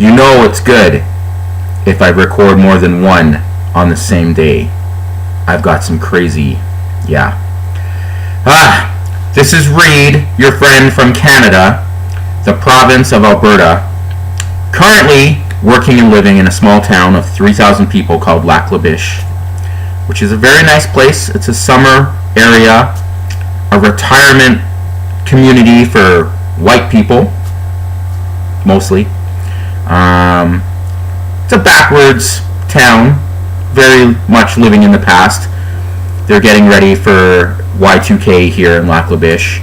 You know it's good if I record more than one on the same day. I've got some crazy, yeah. This is Reed, your friend from Canada, the province of Alberta, currently working and living in a small town of 3,000 people called Lac La Biche, which is a very nice place. It's a summer area, a retirement community for white people, mostly. It's a backwards town, very much living in the past. They're getting ready for Y2K here in Lac La Biche.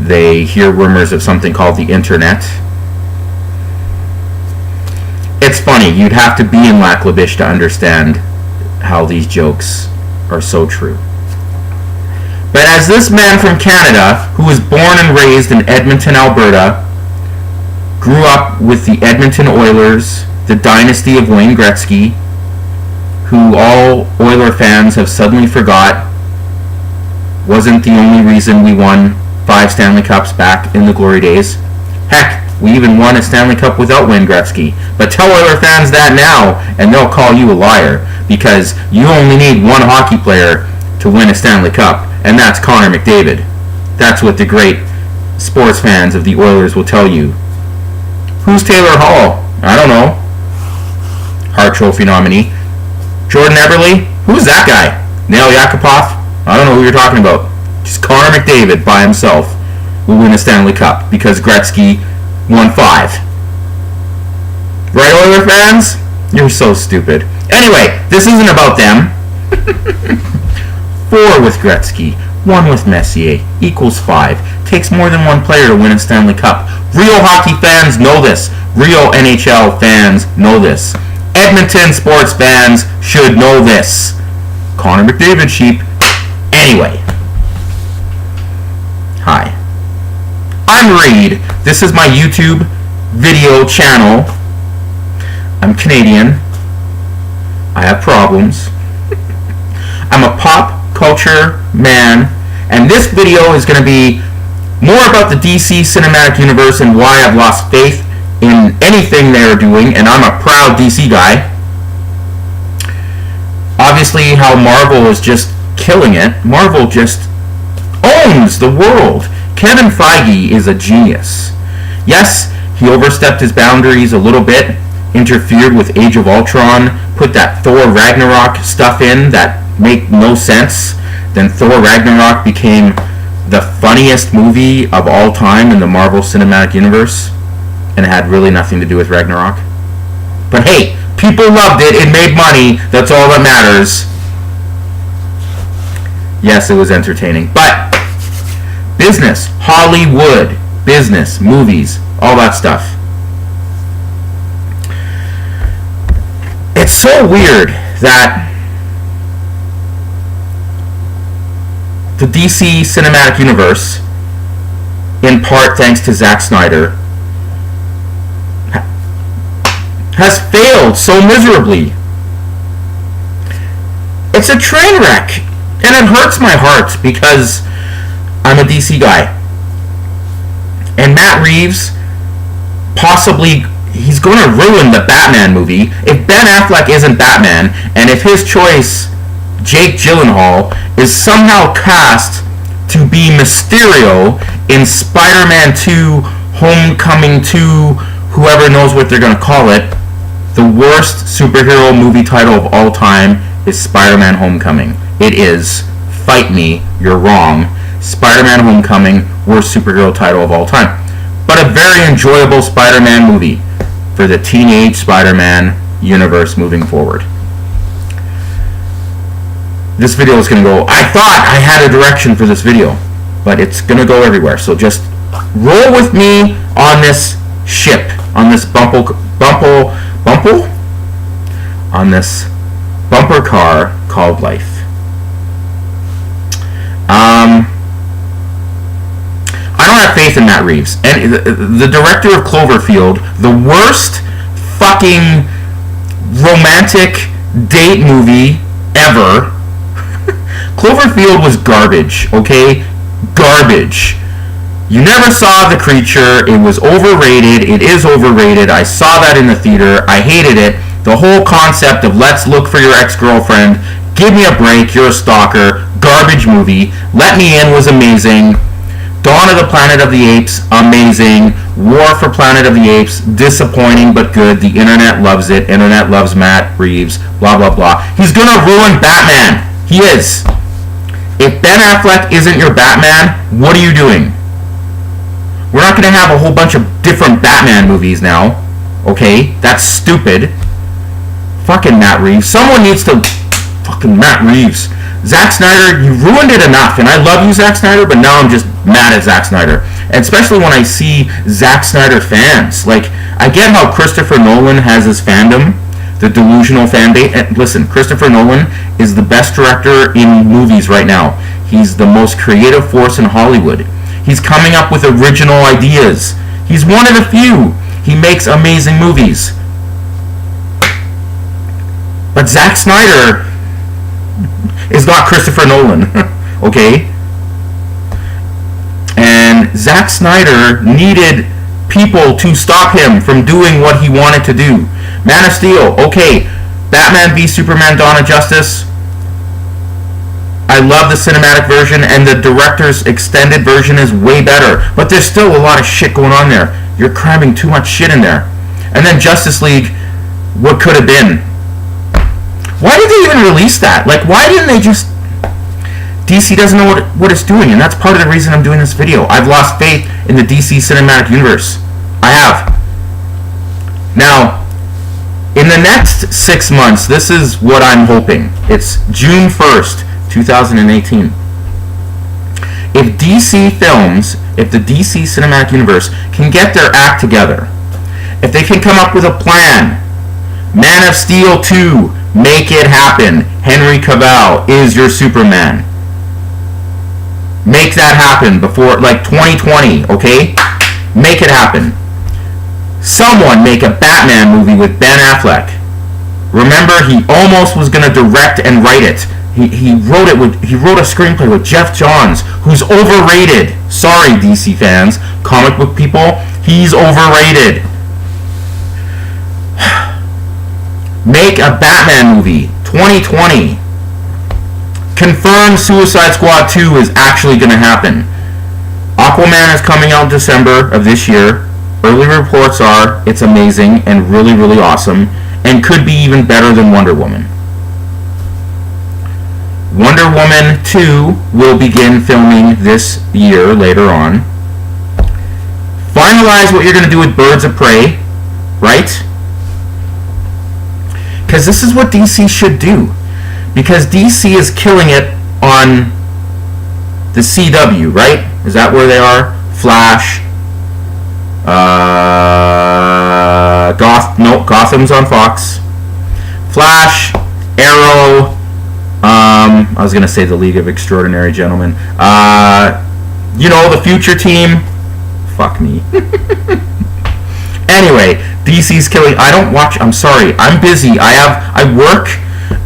They hear rumors of something called the internet. It's funny, you'd have to be in Lac La Biche to understand how these jokes are so true. But as this man from Canada, who was born and raised in Edmonton, Alberta, grew up with the Edmonton Oilers, the dynasty of Wayne Gretzky, who all Oiler fans have suddenly forgot wasn't the only reason we won 5 Stanley Cups back in the glory days. Heck, we even won a Stanley Cup without Wayne Gretzky. But tell Oiler fans that now, and they'll call you a liar, because you only need one hockey player to win a Stanley Cup, and that's Connor McDavid. That's what the great sports fans of the Oilers will tell you. Who's Taylor Hall? I don't know. Hart Trophy nominee. Jordan Eberle? Who's that guy? Nail Yakupov? I don't know who you're talking about. Just Connor McDavid by himself will win a Stanley Cup because Gretzky won 5. Right, Oiler fans? You're so stupid. Anyway, this isn't about them. 4 with Gretzky, 1 with Messier, equals 5. Takes more than one player to win a Stanley Cup. Real hockey fans know this. Real NHL fans know this. Edmonton sports fans should know this. Connor McDavid sheep. Anyway. Hi. I'm Reed. This is my YouTube video channel. I'm Canadian. I have problems. I'm a pop culture man, and this video is going to be more about the DC Cinematic Universe and why I've lost faith in anything they're doing, and I'm a proud DC guy. Obviously, how Marvel is just killing it. Marvel just owns the world. Kevin Feige is a genius. Yes, he overstepped his boundaries a little bit, interfered with Age of Ultron, put that Thor Ragnarok stuff in that make no sense. Then Thor Ragnarok became the funniest movie of all time in the Marvel Cinematic Universe, and it had really nothing to do with Ragnarok. But hey, people loved it. It made money. That's all that matters. Yes, it was entertaining. But business, Hollywood, business, movies, all that stuff. It's so weird that the DC Cinematic Universe, in part thanks to Zack Snyder, has failed so miserably. It's a train wreck, and it hurts my heart because I'm a DC guy. And Matt Reeves, possibly, he's going to ruin the Batman movie. If Ben Affleck isn't Batman, and if his choice, Jake Gyllenhaal, is somehow cast to be Mysterio in Spider-Man 2, Homecoming 2, whoever knows what they're going to call it, the worst superhero movie title of all time is Spider-Man Homecoming. It is. Fight me. You're wrong. Spider-Man Homecoming, worst superhero title of all time. But a very enjoyable Spider-Man movie for the teenage Spider-Man universe moving forward. This video is going to go... I thought I had a direction for this video, but it's going to go everywhere. So just roll with me on this ship, on this on this bumper car called life. I don't have faith in Matt Reeves. And the director of Cloverfield, the worst fucking romantic date movie ever. Cloverfield was garbage, okay? Garbage. You never saw The Creature. It was overrated. It is overrated. I saw that in the theater. I hated it. The whole concept of let's look for your ex-girlfriend. Give me a break. You're a stalker. Garbage movie. Let Me In was amazing. Dawn of the Planet of the Apes, amazing. War for Planet of the Apes, disappointing but good. The internet loves it. Internet loves Matt Reeves. Blah, blah, blah. He's gonna ruin Batman. He is. If Ben Affleck isn't your Batman, what are you doing? We're not gonna have a whole bunch of different Batman movies now. Okay? That's stupid. Fucking Matt Reeves. Someone needs to... Fucking Matt Reeves. Zack Snyder, you ruined it enough, and I love you, Zack Snyder, but now I'm just mad at Zack Snyder. And especially when I see Zack Snyder fans. Like, I get how Christopher Nolan has his fandom, the delusional fan base. And listen, Christopher Nolan is the best director in movies right now. He's the most creative force in Hollywood. He's coming up with original ideas. He's one of the few. He makes amazing movies. But Zack Snyder is not Christopher Nolan, okay? And Zack Snyder needed people to stop him from doing what he wanted to do. Man of Steel, okay. Batman v Superman Dawn of Justice. I love the cinematic version, and the director's extended version is way better. But there's still a lot of shit going on there. You're cramming too much shit in there. And then Justice League, what could have been? Why did they even release that? Like, why didn't they just... DC doesn't know what it's doing, and that's part of the reason I'm doing this video. I've lost faith in the DC Cinematic Universe. I have. Now, in the next 6 months, this is what I'm hoping. It's June 1st, 2018. If DC Films, if the DC Cinematic Universe can get their act together, if they can come up with a plan, Man of Steel 2, make it happen. Henry Cavill is your Superman. Make that happen before, like, 2020, okay? Make it happen. Someone make a Batman movie with Ben Affleck. Remember, he almost was going to direct and write it. He wrote a screenplay with Jeff Johns, who's overrated. Sorry, DC fans, comic book people, he's overrated. Make a Batman movie, 2020. Confirm Suicide Squad 2 is actually going to happen. Aquaman is coming out in December of this year. Early reports are it's amazing and really, really awesome, and could be even better than Wonder Woman. Wonder Woman 2 will begin filming this year, later on. Finalize what you're going to do with Birds of Prey, right? Because this is what DC should do. Because DC is killing it on the CW, right? Is that where they are? Flash. Gotham's on Fox. Flash. Arrow. I was going to say the League of Extraordinary Gentlemen. You know, the Future Team. Fuck me. Anyway, DC's killing. I don't watch. I'm sorry. I'm busy. I work,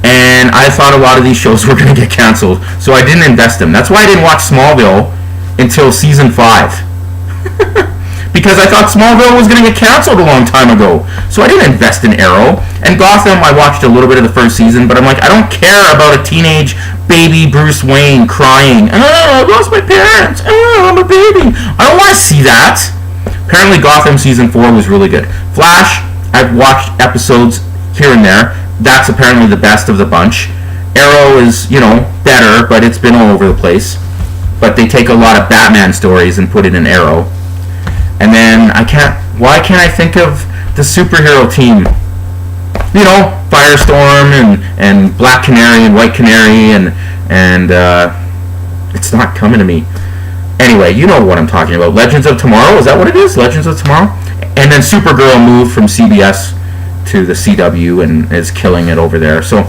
and I thought a lot of these shows were going to get canceled, so I didn't invest them. That's why I didn't watch Smallville until season 5. Because I thought Smallville was going to get canceled a long time ago. So I didn't invest in Arrow. And Gotham, I watched a little bit of the first season, but I'm like, I don't care about a teenage baby Bruce Wayne crying. Oh, I lost my parents. Oh, I'm a baby. I don't want to see that. Apparently Gotham Season 4 was really good. Flash, I've watched episodes here and there. That's apparently the best of the bunch. Arrow is, you know, better, but it's been all over the place. But they take a lot of Batman stories and put it in Arrow. And then why can't I think of the superhero team? You know, Firestorm and Black Canary and White Canary and it's not coming to me. Anyway, you know what I'm talking about. Legends of Tomorrow, is that what it is? Legends of Tomorrow? And then Supergirl moved from CBS to the CW and is killing it over there. So,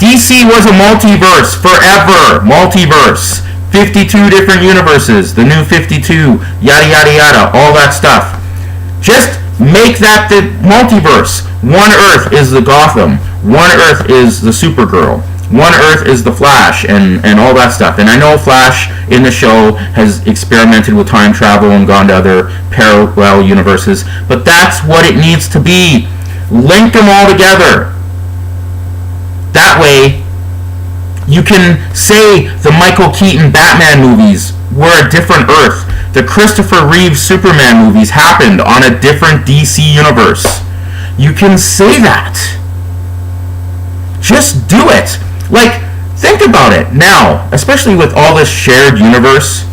DC was a multiverse forever. Multiverse. 52 different universes. The new 52. Yada, yada, yada. All that stuff. Just make that the multiverse. One Earth is the Gotham. One Earth is the Supergirl. One Earth is the Flash and all that stuff. And I know Flash in the show has experimented with time travel and gone to other parallel universes, but that's what it needs to be. Link them all together. That way, you can say the Michael Keaton Batman movies were a different Earth. The Christopher Reeves Superman movies happened on a different DC universe. You can say that. Just do it. Like, think about it now, especially with all this shared universe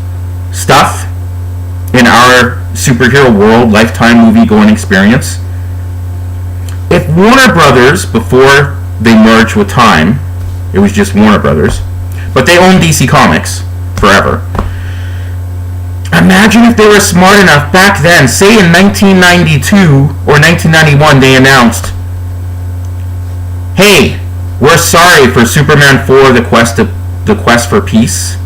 stuff in our superhero world, lifetime movie going experience. If Warner Brothers, before they merged with Time, it was just Warner Brothers, but they owned DC Comics forever. Imagine if they were smart enough back then, say in 1992 or 1991, they announced, hey, we're sorry for Superman 4, The Quest for Peace.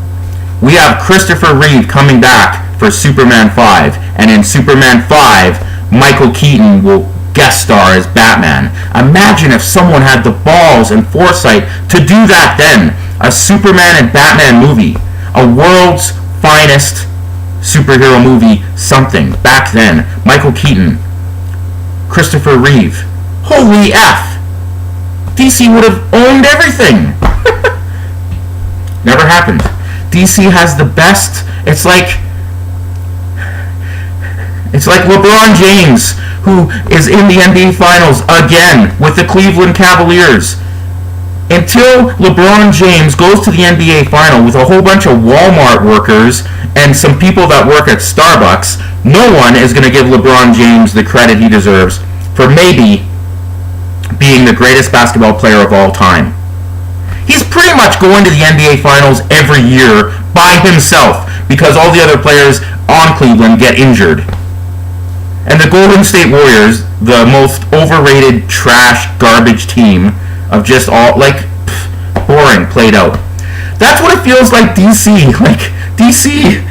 We have Christopher Reeve coming back for Superman 5, and in Superman 5, Michael Keaton will guest star as Batman. Imagine if someone had the balls and foresight to do that then. A Superman and Batman movie. A world's finest superhero movie something. Back then. Michael Keaton. Christopher Reeve. Holy F! DC would have owned everything. Never happened. DC has the best. It's like LeBron James, who is in the NBA Finals again with the Cleveland Cavaliers. Until LeBron James goes to the NBA Final with a whole bunch of Walmart workers and some people that work at Starbucks, no one is going to give LeBron James the credit he deserves for maybe being the greatest basketball player of all time. He's pretty much going to the NBA Finals every year by himself because all the other players on Cleveland get injured. And the Golden State Warriors, the most overrated, trash, garbage team of just all, like, boring, played out. That's what it feels like DC. Like, DC,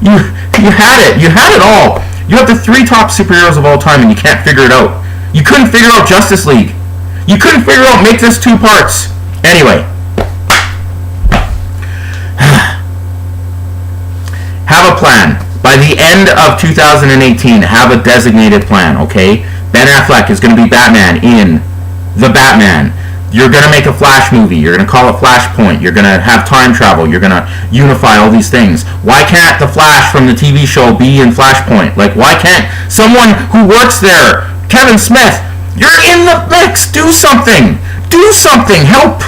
you had it. You had it all. You have the three top superheroes of all time and you can't figure it out. You couldn't figure out Justice League. You couldn't figure out make this 2 parts. Anyway. Have a plan. By the end of 2018, have a designated plan, okay? Ben Affleck is going to be Batman in The Batman. You're going to make a Flash movie. You're going to call it Flashpoint. You're going to have time travel. You're going to unify all these things. Why can't the Flash from the TV show be in Flashpoint? Like, why can't someone who works there, Kevin Smith, you're in the mix. Do something. Do something. Help.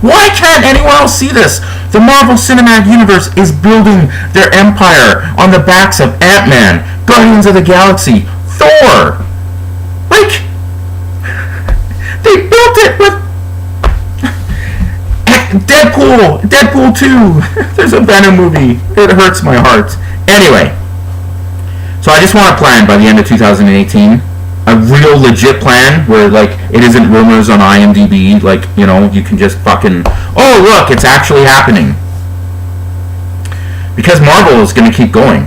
Why can't anyone else see this? The Marvel Cinematic Universe is building their empire on the backs of Ant-Man, Guardians of the Galaxy, Thor. Like, they built it with Deadpool 2. There's a Venom movie. It hurts my heart. Anyway, so I just want a plan by the end of 2018. A real legit plan where, like, it isn't rumors on IMDb, like, you know, you can just fucking, oh, look, it's actually happening. Because Marvel is going to keep going,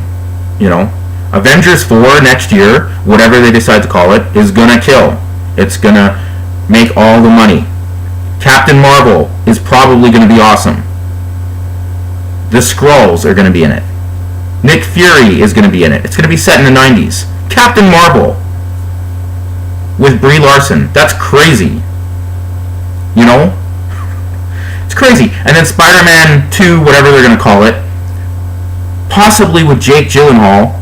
you know. Avengers 4 next year, whatever they decide to call it, is going to kill. It's going to make all the money. Captain Marvel is probably going to be awesome. The Skrulls are going to be in it. Nick Fury is going to be in it. It's going to be set in the 90s. Captain Marvel with Brie Larson. That's crazy. You know? It's crazy. And then Spider-Man 2, whatever they're going to call it, possibly with Jake Gyllenhaal,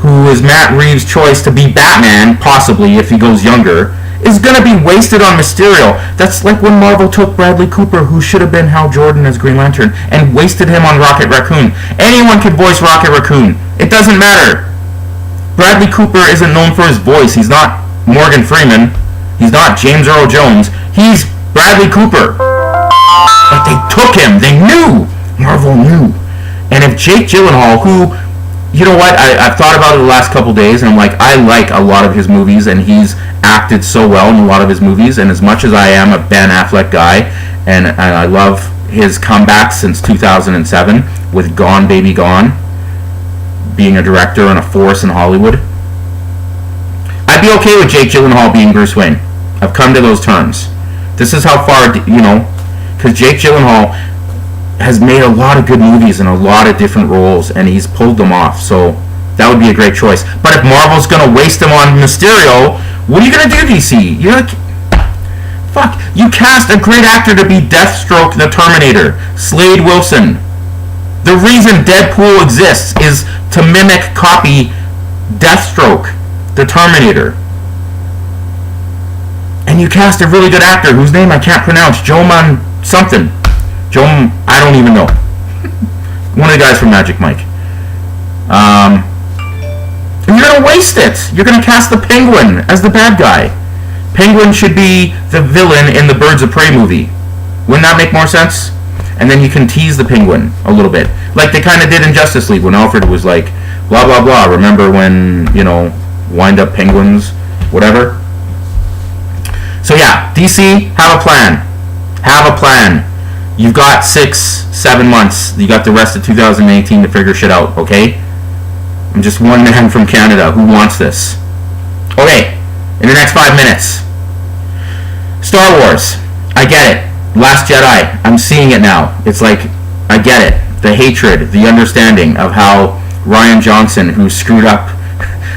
who is Matt Reeves' choice to be Batman, possibly if he goes younger, is going to be wasted on Mysterio. That's like when Marvel took Bradley Cooper, who should have been Hal Jordan as Green Lantern, and wasted him on Rocket Raccoon. Anyone can voice Rocket Raccoon. It doesn't matter. Bradley Cooper isn't known for his voice. He's not Morgan Freeman. He's not James Earl Jones. He's Bradley Cooper. But they took him. They knew. Marvel knew. And if Jake Gyllenhaal, who, you know what, I've thought about it the last couple days, and I'm like, I like a lot of his movies, and he's acted so well in a lot of his movies, and as much as I am a Ben Affleck guy, and I love his comeback since 2007 with Gone Baby Gone, being a director and a force in Hollywood, I'd be okay with Jake Gyllenhaal being Bruce Wayne. I've come to those terms. This is how far, because Jake Gyllenhaal has made a lot of good movies in a lot of different roles, and he's pulled them off. So that would be a great choice. But if Marvel's gonna waste him on Mysterio, what are you gonna do, DC? You're like, fuck. You cast a great actor to be Deathstroke the Terminator, Slade Wilson. The reason Deadpool exists is to mimic, copy Deathstroke the Terminator. And you cast a really good actor whose name I can't pronounce, I don't even know. One of the guys from Magic Mike. And you're going to waste it. You're going to cast the Penguin as the bad guy. Penguin should be the villain in the Birds of Prey movie. Wouldn't that make more sense? And then you can tease the Penguin a little bit. Like they kind of did in Justice League when Alfred was like, blah, blah, blah. Remember when, wind up penguins, whatever. So yeah, DC, have a plan. Have a plan. You've got 6-7 months. You got the rest of 2018 to figure shit out, okay? I'm just one man from Canada who wants this. Okay, in the next 5 minutes. Star Wars. I get it. Last Jedi. I'm seeing it now. It's like, I get it. The hatred, the understanding of how Rian Johnson, who screwed up.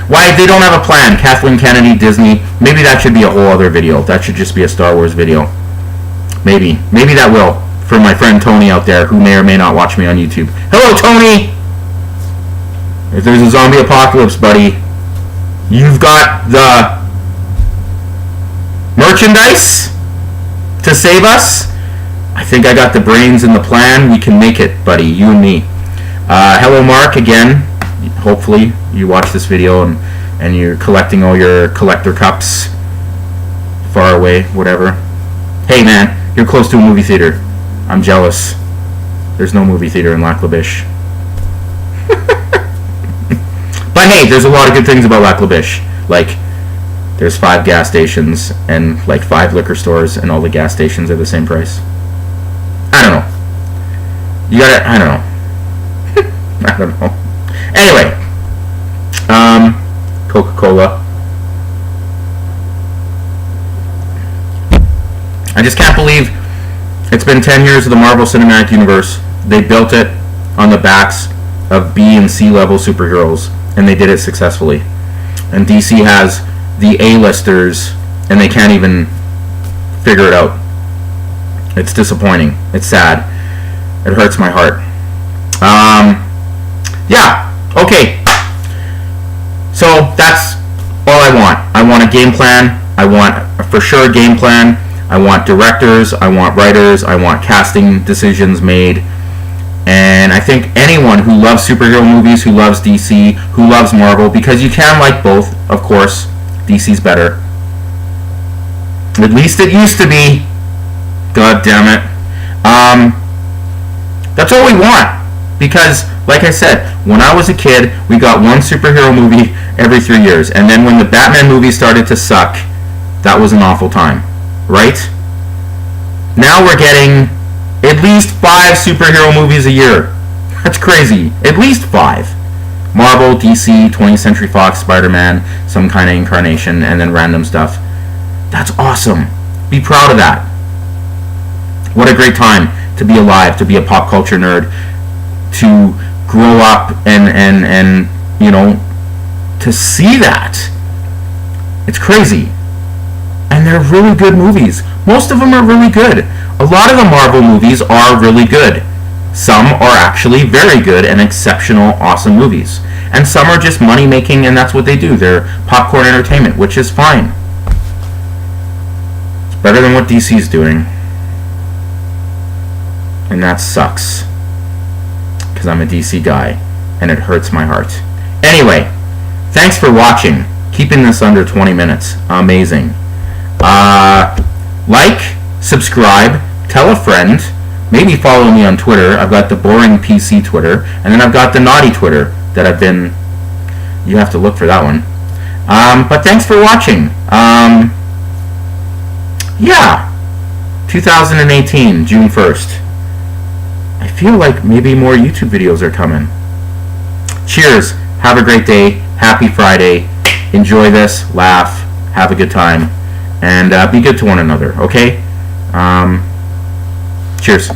Why they don't have a plan. Kathleen Kennedy, Disney. Maybe that should be a whole other video. That should just be a Star Wars video. Maybe that will. For my friend Tony out there, who may or may not watch me on YouTube. Hello, Tony! If there's a zombie apocalypse, buddy, you've got the merchandise to save us. I think I got the brains and the plan. We can make it, buddy, you and me. Hello, Mark, again. Hopefully you watch this video and you're collecting all your collector cups far away, whatever. Hey, man, you're close to a movie theater. I'm jealous. There's no movie theater in Lac La Biche. But hey, there's a lot of good things about Lac La Biche. Like, there's 5 gas stations and like 5 liquor stores, and all the gas stations are the same price. I don't know. I don't know. I don't know. Anyway, Coca-Cola. I just can't believe it's been 10 years of the Marvel Cinematic Universe. They built it on the backs of B and C level superheroes, and they did it successfully. And DC has the A-listers, and they can't even figure it out. It's disappointing. It's sad. It hurts my heart. Yeah. Okay. So that's all I want. I want a game plan. I want a for sure game plan. I want directors, I want writers, I want casting decisions made. And I think anyone who loves superhero movies, who loves DC, who loves Marvel, because you can like both, of course, DC's better. At least it used to be. God damn it. That's all we want. Because, like I said, when I was a kid, we got one superhero movie every 3 years. And then when the Batman movies started to suck, that was an awful time. Right? Now we're getting at least 5 superhero movies a year. That's crazy. At least 5. Marvel, DC, 20th Century Fox, Spider-Man, some kind of incarnation, and then random stuff. That's awesome. Be proud of that. What a great time to be alive, to be a pop culture nerd, to grow up and to see that. It's crazy. And they're really good movies. Most of them are really good. A lot of the Marvel movies are really good. Some are actually very good and exceptional, awesome movies. And some are just money making, and that's what they do. They're popcorn entertainment, which is fine. It's better than what DC's doing. And that sucks. Because I'm a DC guy, and it hurts my heart. Anyway, thanks for watching. Keeping this under 20 minutes. Amazing. Like, subscribe, tell a friend, maybe follow me on Twitter. I've got the boring PC Twitter, and then I've got the naughty Twitter that I've been, you have to look for that one. But thanks for watching. Yeah, 2018, June 1st. I feel like maybe more YouTube videos are coming. Cheers, have a great day, happy Friday, enjoy this, laugh, have a good time. And be good to one another, okay? Cheers.